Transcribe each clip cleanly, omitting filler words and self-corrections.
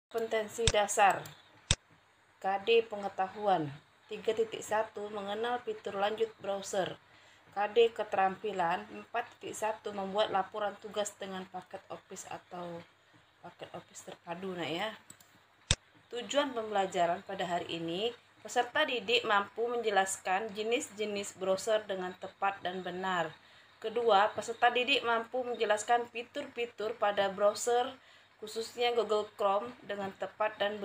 Kompetensi dasar KD pengetahuan 3.1 mengenal fitur lanjut browser. KD keterampilan 4.1 membuat laporan tugas dengan paket Office atau paket Office terpadu. Nah ya. Tujuan pembelajaran pada hari ini, peserta didik mampu menjelaskan jenis-jenis browser dengan tepat dan benar. Kedua, peserta didik mampu menjelaskan fitur-fitur pada browser khususnya Google Chrome dengan tepat dan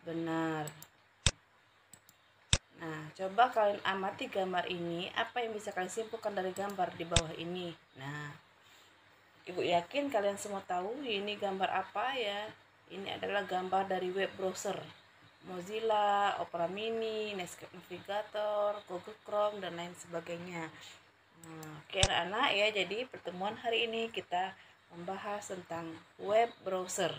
benar. Nah, coba kalian amati gambar ini, apa yang bisa kalian simpulkan dari gambar di bawah ini. Nah, Ibu yakin kalian semua tahu ini gambar apa ya? Ini adalah gambar dari web browser. Mozilla, Opera Mini, Netscape Navigator, Google Chrome, dan lain sebagainya. Oke anak-anak ya, jadi pertemuan hari ini kita membahas tentang web browser.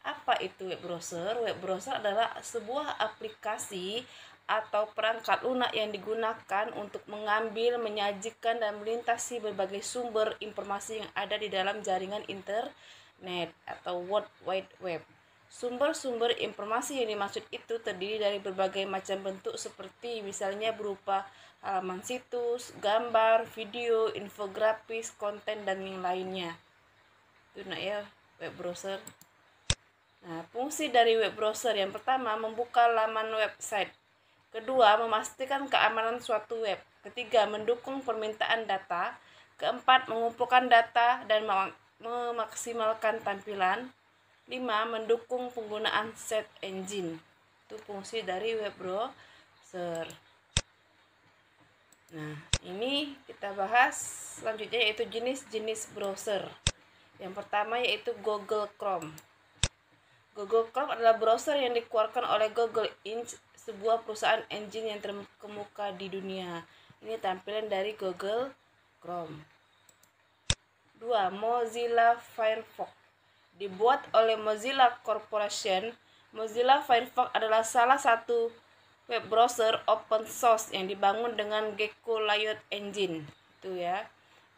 Apa itu web browser? Web browser adalah sebuah aplikasi atau perangkat lunak yang digunakan untuk mengambil, menyajikan, dan melintasi berbagai sumber informasi yang ada di dalam jaringan internet atau World Wide Web. Sumber-sumber informasi yang dimaksud itu terdiri dari berbagai macam bentuk seperti misalnya berupa halaman situs, gambar, video, infografis, konten, dan yang lainnya. Itu nak ya web browser. Nah, fungsi dari web browser yang pertama membuka laman website. Kedua, memastikan keamanan suatu web. Ketiga, mendukung permintaan data. Keempat, mengumpulkan data dan memaksimalkan tampilan. 5. Mendukung penggunaan search engine. Itu fungsi dari web browser. Nah, ini kita bahas selanjutnya yaitu jenis-jenis browser. Yang pertama yaitu Google Chrome. Google Chrome adalah browser yang dikeluarkan oleh Google Inc., sebuah perusahaan engine yang terkemuka di dunia. Ini tampilan dari Google Chrome. 2. Mozilla Firefox. Dibuat oleh Mozilla Corporation, Mozilla Firefox adalah salah satu web browser open source yang dibangun dengan Gecko Layout Engine. Itu ya.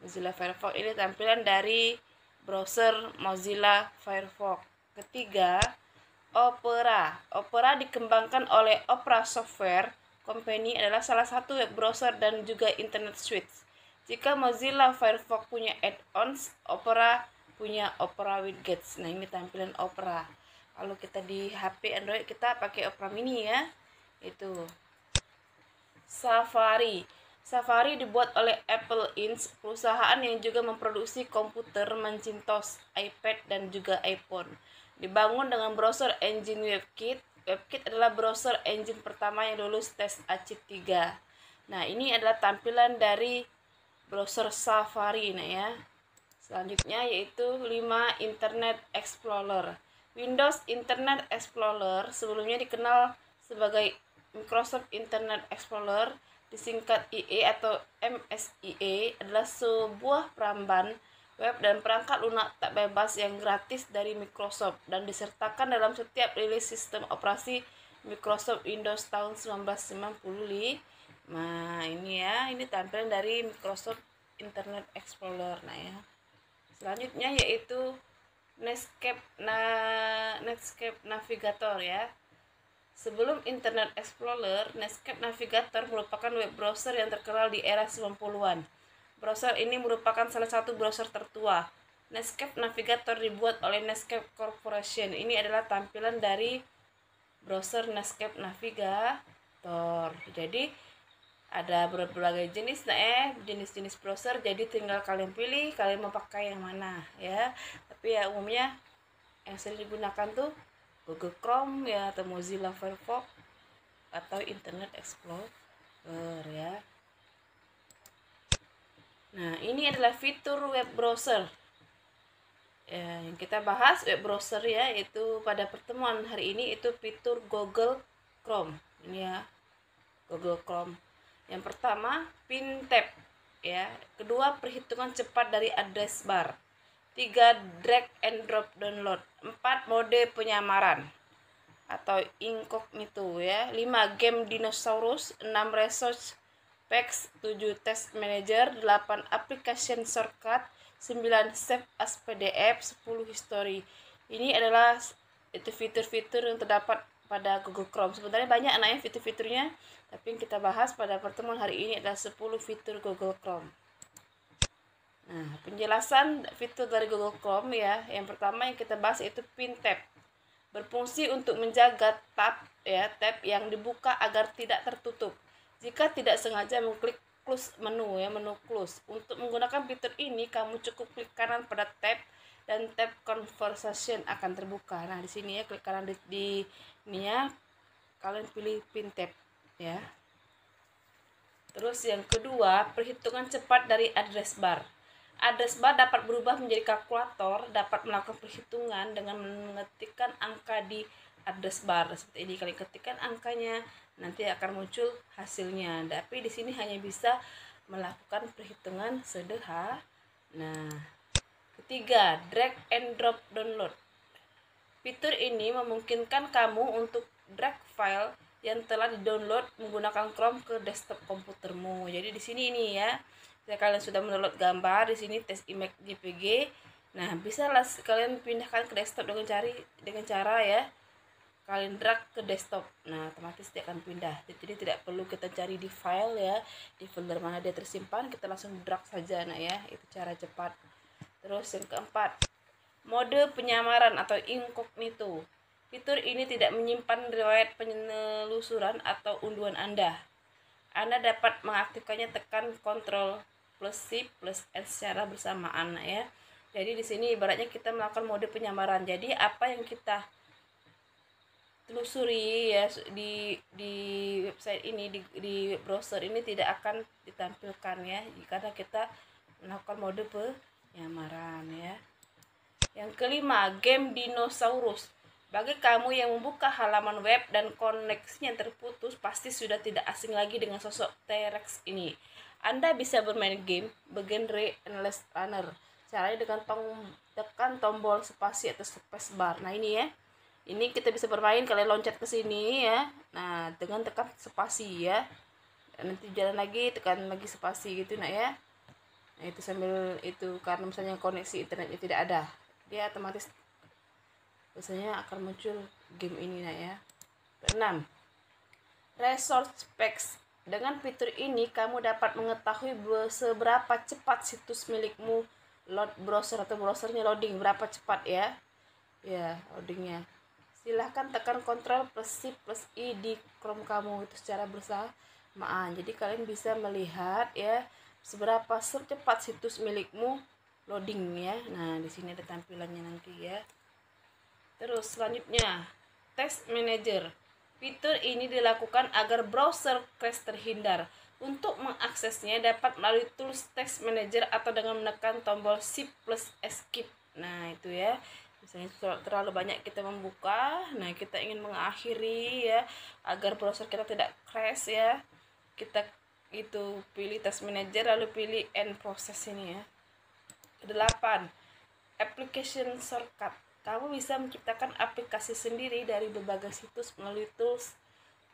Mozilla Firefox ini tampilan dari browser Mozilla Firefox. Ketiga, Opera. Opera dikembangkan oleh Opera Software Company, adalah salah satu web browser dan juga internet suite. Jika Mozilla Firefox punya add-ons, Opera punya Opera Widgets. Nah, ini tampilan Opera. Kalau kita di HP Android kita pakai Opera Mini ya. Itu. Safari. Safari dibuat oleh Apple Inc., perusahaan yang juga memproduksi komputer Macintosh, iPad, dan juga iPhone. Dibangun dengan browser engine WebKit. WebKit adalah browser engine pertama yang lulus tes AC3. Nah, ini adalah tampilan dari browser Safari nah ya. Selanjutnya yaitu 5. Internet Explorer. Windows Internet Explorer sebelumnya dikenal sebagai Microsoft Internet Explorer, disingkat IE atau MSIE, adalah sebuah peramban web dan perangkat lunak tak bebas yang gratis dari Microsoft dan disertakan dalam setiap rilis sistem operasi Microsoft Windows tahun 1995. Nah, ini ya, ini tampilan dari Microsoft Internet Explorer. Nah ya. Selanjutnya yaitu Netscape Navigator ya. Sebelum Internet Explorer, Netscape Navigator merupakan web browser yang terkenal di era 90-an. Browser ini merupakan salah satu browser tertua. Netscape Navigator dibuat oleh Netscape Corporation. Ini adalah tampilan dari browser Netscape Navigator. Jadi ada berbagai jenis jenis-jenis browser, jadi tinggal kalian pilih kalian mau pakai yang mana ya. Tapi ya umumnya yang sering digunakan tuh Google Chrome ya, atau Mozilla Firefox atau Internet Explorer ya. Nah, ini adalah fitur web browser ya, yang kita bahas web browser ya, itu pada pertemuan hari ini itu fitur Google Chrome. Ini ya, Google Chrome. Yang pertama, pin tab ya. Kedua, perhitungan cepat dari address bar. 3. Drag and drop download. 4. Mode penyamaran atau incognito ya. 5. Game dinosaurus. 6. Research packs. 7. Test manager. 8. Application shortcut. 9. Save as PDF. 10. History. Ini adalah itu fitur-fitur yang terdapat pada Google Chrome. Sebenarnya banyak anaknya fitur-fiturnya, tapi yang kita bahas pada pertemuan hari ini adalah 10 fitur Google Chrome. Nah, penjelasan fitur dari Google Chrome ya. Yang pertama yang kita bahas itu Pin Tab. Berfungsi untuk menjaga tab yang dibuka agar tidak tertutup. Jika tidak sengaja mengklik close menu menu close. Untuk menggunakan fitur ini kamu cukup klik kanan pada tab dan tab conversation akan terbuka. Nah, di sini ya klik kanan di ini ya. Kalian pilih Pin Tab ya. Terus yang kedua, perhitungan cepat dari address bar. Address bar dapat berubah menjadi kalkulator, dapat melakukan perhitungan dengan mengetikkan angka di address bar. Seperti ini, kalian ketikkan angkanya, nanti akan muncul hasilnya. Tapi di sini hanya bisa melakukan perhitungan sederhana. Nah, ketiga, drag and drop download. Fitur ini memungkinkan kamu untuk drag file yang telah di-download menggunakan Chrome ke desktop komputermu. Jadi di sini ini ya. Jika kalian sudah mendownload gambar di sini test image JPG, nah bisa lah kalian pindahkan ke desktop dengan cara ya kalian drag ke desktop. Nah, otomatis dia akan pindah. Jadi tidak perlu kita cari di file ya, di folder mana dia tersimpan, kita langsung drag saja nah ya. Itu cara cepat. Terus yang keempat, mode penyamaran atau incognito. Fitur ini tidak menyimpan riwayat penelusuran atau unduhan Anda. Anda dapat mengaktifkannya tekan Ctrl plus Shift plus S secara bersamaan ya. Jadi di sini ibaratnya kita melakukan mode penyamaran. Jadi apa yang kita telusuri ya di website ini di browser ini tidak akan ditampilkan ya karena kita melakukan mode penyamaran ya. Yang kelima, game dinosaurus. Bagi kamu yang membuka halaman web dan koneksinya terputus, pasti sudah tidak asing lagi dengan sosok T-Rex ini. Anda bisa bermain game bergenre Endless Runner. Caranya dengan tekan tombol spasi atau space bar. Nah ini ya. Ini kita bisa bermain, kalian loncat ke sini ya. Nah, dengan tekan spasi ya. Nanti jalan lagi, tekan lagi spasi gitu nah ya. Nah, itu sambil itu karena misalnya koneksi internetnya tidak ada, dia otomatis biasanya akan muncul game ini nah ya. 6. Resource Packs. Dengan fitur ini kamu dapat mengetahui seberapa cepat situs milikmu load browser atau browsernya loading, berapa cepat ya. Ya, loadingnya. Silahkan tekan Ctrl plus Shift plus I di Chrome kamu itu secara bersamaan. Jadi kalian bisa melihat ya seberapa cepat situs milikmu loading ya. Nah, di sini ada tampilannya nanti ya. Terus selanjutnya, Text Manager. Fitur ini dilakukan agar browser crash terhindar. Untuk mengaksesnya dapat melalui tools Text Manager atau dengan menekan tombol Shift plus Escape. Nah, itu ya. Misalnya terlalu banyak kita membuka, nah kita ingin mengakhiri ya agar browser kita tidak crash ya. Kita itu pilih Text Manager lalu pilih End Process ini ya. Kedelapan, Application Shortcut. Kamu bisa menciptakan aplikasi sendiri dari berbagai situs melalui tools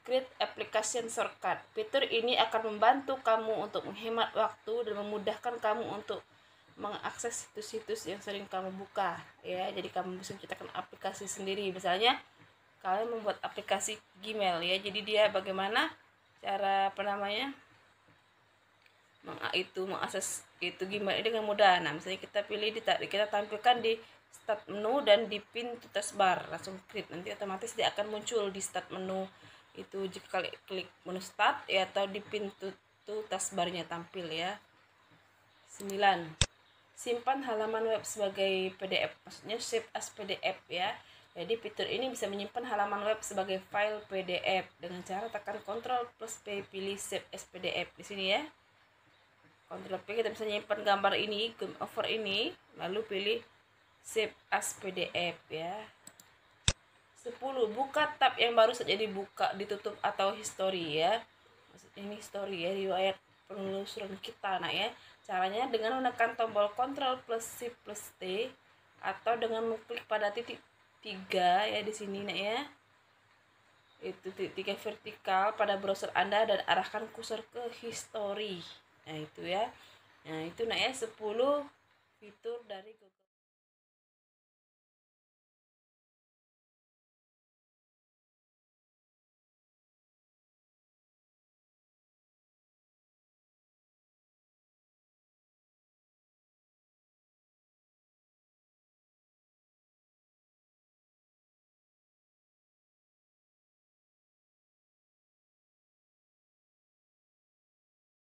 Create Application Shortcut. Fitur ini akan membantu kamu untuk menghemat waktu dan memudahkan kamu untuk mengakses situs-situs yang sering kamu buka ya. Jadi kamu bisa menciptakan aplikasi sendiri. Misalnya kalian membuat aplikasi Gmail ya. Jadi dia bagaimana cara mengakses itu Gmail dengan mudah. Nah, misalnya kita pilih kita tampilkan di start menu dan di pin to taskbar, langsung klik, nanti otomatis dia akan muncul di start menu itu jika kalian klik menu start ya atau di pin to taskbarnya tampil ya. 9. Simpan halaman web sebagai PDF, maksudnya save as PDF ya. Jadi fitur ini bisa menyimpan halaman web sebagai file PDF dengan cara tekan Ctrl plus P, pilih save as PDF di sini ya. Ctrl P, kita bisa menyimpan gambar ini, game over ini, lalu pilih save as PDF ya. 10. Buka tab yang baru saja dibuka, ditutup atau history ya. Ini history ya, riwayat penelusuran kita nah ya. Caranya dengan menekan tombol Ctrl plus Shift plus T atau dengan mengklik pada titik 3 ya di sini nah ya. Itu titik 3 vertikal pada browser Anda dan arahkan kursor ke history. Nah, itu ya. Nah, itu nah ya 10 fitur dari Google.